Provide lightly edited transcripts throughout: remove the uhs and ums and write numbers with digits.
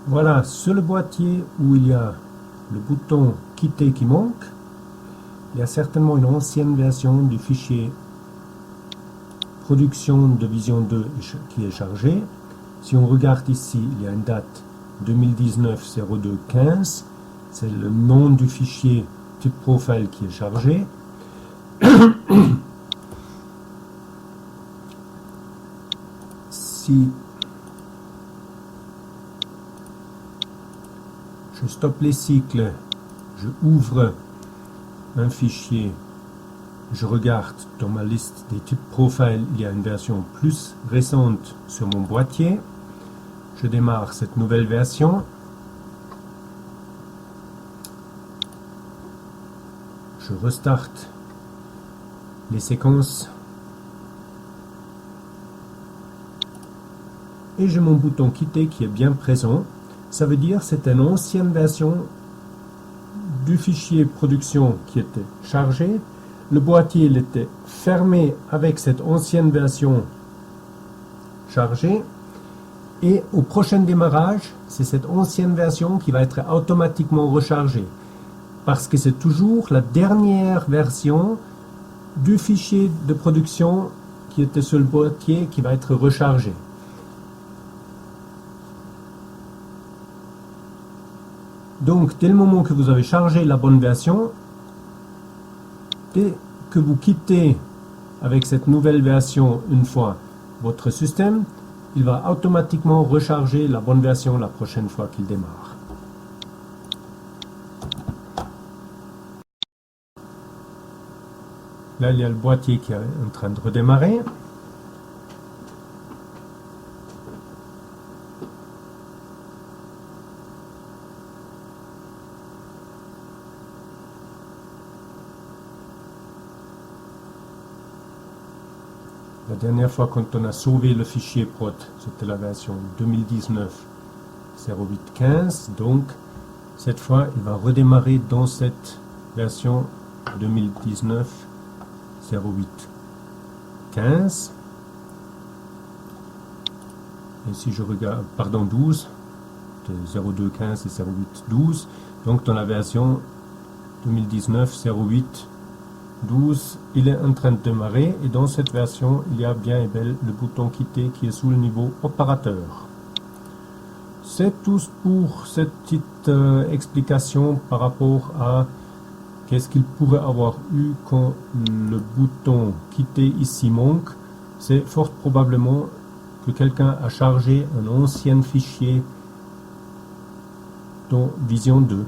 Voilà, sur le boîtier où il y a le bouton quitter qui manque, il y a certainement une ancienne version du fichier production de Vision 2 qui est chargé. Si on regarde ici, il y a une date 2019-02-15, c'est le nom du fichier type profile qui est chargé. Si je stoppe les cycles, je ouvre un fichier, je regarde dans ma liste des types profile, il y a une version plus récente sur mon boîtier. Je démarre cette nouvelle version. Je restarte les séquences. Et j'ai mon bouton quitter qui est bien présent. Ça veut dire que c'est une ancienne version du fichier production qui était chargé. Le boîtier il était fermé avec cette ancienne version chargée. Et au prochain démarrage, c'est cette ancienne version qui va être automatiquement rechargée. Parce que c'est toujours la dernière version du fichier de production qui était sur le boîtier qui va être rechargée. Donc, dès le moment que vous avez chargé la bonne version, dès que vous quittez avec cette nouvelle version une fois votre système, il va automatiquement recharger la bonne version la prochaine fois qu'il démarre. Là, il y a le boîtier qui est en train de redémarrer. La dernière fois quand on a sauvé le fichier prod, c'était la version 2019-08-15. Donc, cette fois, il va redémarrer dans cette version 2019-08-15. Et si je regarde, pardon, 12, de 02-15 et 08-12. Donc, dans la version 2019-08-12, il est en train de démarrer et dans cette version, il y a bien et bel le bouton quitter qui est sous le niveau opérateur. C'est tout pour cette petite explication par rapport à qu'est-ce qu'il pourrait avoir eu quand le bouton quitter ici manque. C'est fort probablement que quelqu'un a chargé un ancien fichier dans Vision 2.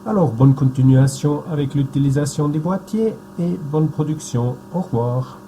Alors, bonne continuation avec l'utilisation des boîtiers et bonne production. Au revoir.